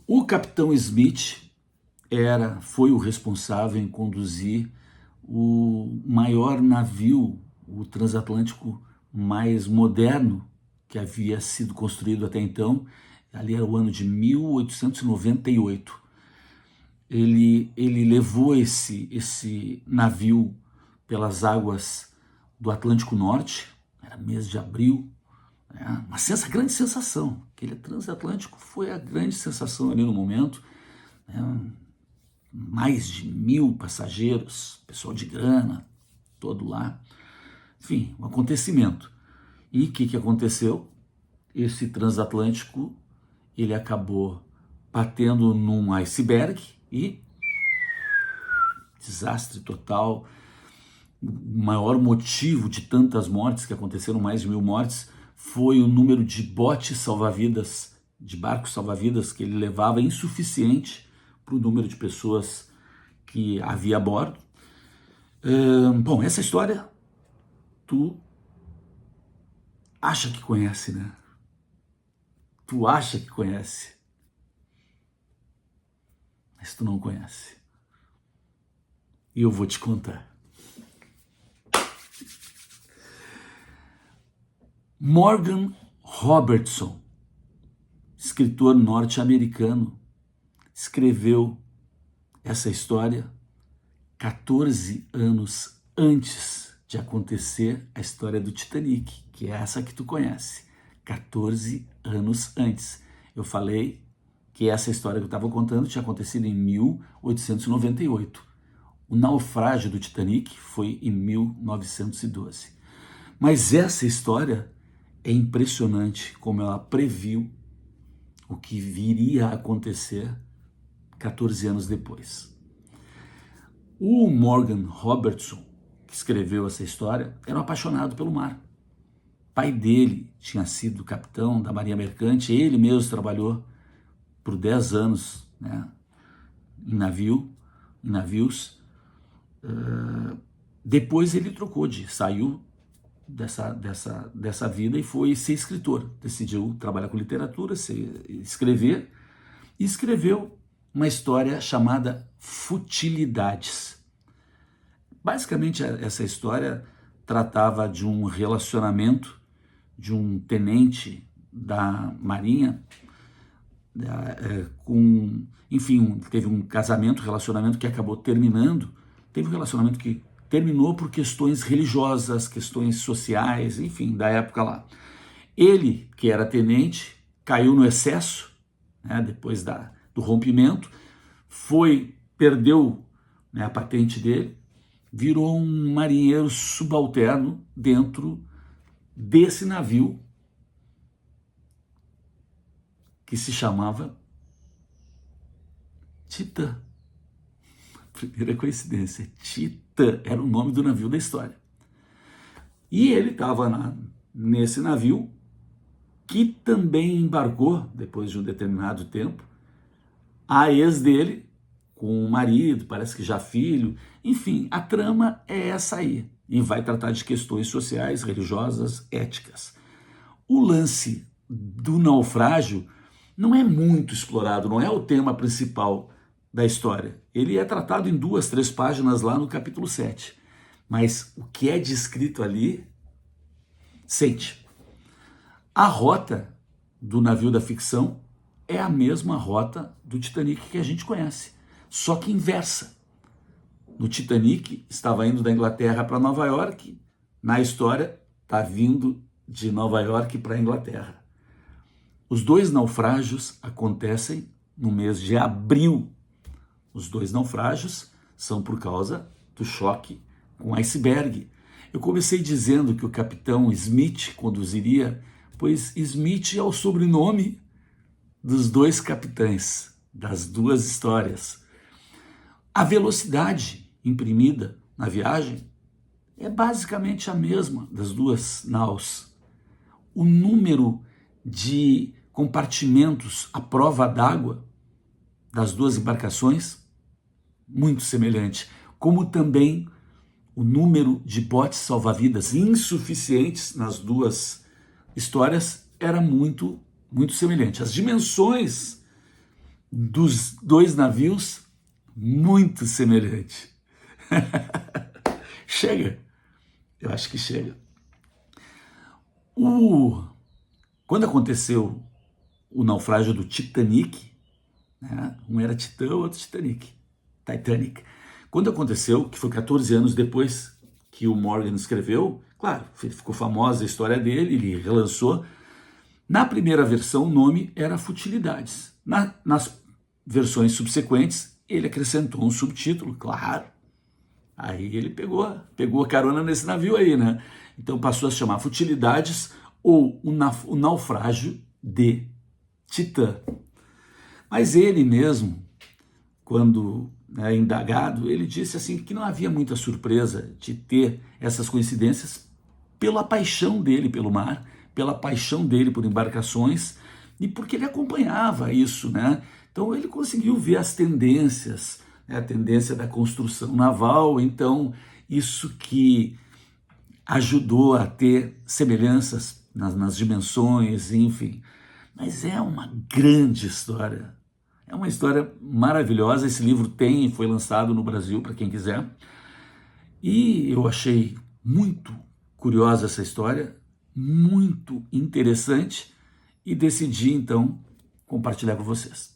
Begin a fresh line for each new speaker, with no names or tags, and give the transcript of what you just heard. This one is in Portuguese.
O capitão Smith foi o responsável em conduzir o maior navio, o transatlântico mais moderno que havia sido construído até então. Ali era o ano de 1898. Ele levou esse navio pelas águas do Atlântico Norte, era mês de abril, né? Uma grande sensação. Aquele transatlântico foi a grande sensação ali no momento, né? Mais de 1.000 passageiros, pessoal de grana, todo lá. Enfim, um acontecimento. E o que aconteceu? Esse transatlântico, ele acabou batendo num iceberg e desastre total. O maior motivo de tantas mortes, que aconteceram mais de 1.000 mortes, foi o número de botes salva-vidas, de barcos salva-vidas que ele levava insuficiente para o número de pessoas que havia a bordo. Bom, essa história tu acha que conhece, né? Tu acha que conhece, mas tu não conhece. E eu vou te contar. Morgan Robertson, escritor norte-americano, escreveu essa história 14 anos antes de acontecer a história do Titanic, que é essa que tu conhece. 14 anos antes. Eu falei que essa história que eu estava contando tinha acontecido em 1898. O naufrágio do Titanic foi em 1912. Mas essa história é impressionante como ela previu o que viria a acontecer 14 anos depois. O Morgan Robertson, que escreveu essa história, era um apaixonado pelo mar. O pai dele tinha sido capitão da Marinha Mercante, ele mesmo trabalhou por 10 anos, né, em navios. Depois ele saiu dessa vida e foi ser escritor. Decidiu trabalhar com literatura, escrever, e escreveu uma história chamada Futilidades. Basicamente, essa história tratava de um relacionamento de um tenente da Marinha teve um relacionamento que acabou terminando, teve um relacionamento que terminou por questões religiosas, questões sociais, enfim, da época lá. Ele, que era tenente, caiu no excesso, né, depois do rompimento, perdeu, né, a patente dele, virou um marinheiro subalterno dentro desse navio que se chamava Titã. Primeira coincidência, Titã era o nome do navio da história. E ele estava nesse navio, que também embarcou, depois de um determinado tempo, a ex dele, com o marido, parece que já filho, enfim, a trama é essa aí, e vai tratar de questões sociais, religiosas, éticas. O lance do naufrágio não é muito explorado, não é o tema principal da história. Ele é tratado em 2, 3 páginas lá no capítulo 7. Mas o que é descrito ali, sente. A rota do navio da ficção é a mesma rota do Titanic que a gente conhece, só que inversa. No Titanic, estava indo da Inglaterra para Nova York, na história, está vindo de Nova York para a Inglaterra. Os 2 naufrágios acontecem no mês de abril. Os 2 naufrágios são por causa do choque com iceberg. Eu comecei dizendo que o capitão Smith conduziria, pois Smith é o sobrenome dos 2 capitães, das 2 histórias. A velocidade imprimida na viagem é basicamente a mesma das 2 naus. O número de compartimentos à prova d'água das 2 embarcações, muito semelhante, como também o número de botes salva-vidas insuficientes nas 2 histórias era muito semelhante. As dimensões dos dois navios muito semelhante. Chega, eu acho que chega. Quando aconteceu o naufrágio do Titanic, né, um era Titã, o outro Titanic. Quando aconteceu, que foi 14 anos depois que o Morgan escreveu, claro, ficou famosa a história dele, ele relançou. Na primeira versão, o nome era Futilidades. Nas versões subsequentes, ele acrescentou um subtítulo, claro. Aí ele pegou a carona nesse navio aí, né? Então passou a se chamar Futilidades ou o Naufrágio de Titã. Mas ele mesmo, quando indagado, ele disse assim que não havia muita surpresa de ter essas coincidências pela paixão dele pelo mar, pela paixão dele por embarcações e porque ele acompanhava isso, né? Então ele conseguiu ver as tendências, né? A tendência da construção naval, então isso que ajudou a ter semelhanças nas dimensões, enfim. Mas é uma grande história. É uma história maravilhosa. Esse livro foi lançado no Brasil, para quem quiser. E eu achei muito curiosa essa história, muito interessante, e decidi, então, compartilhar com vocês.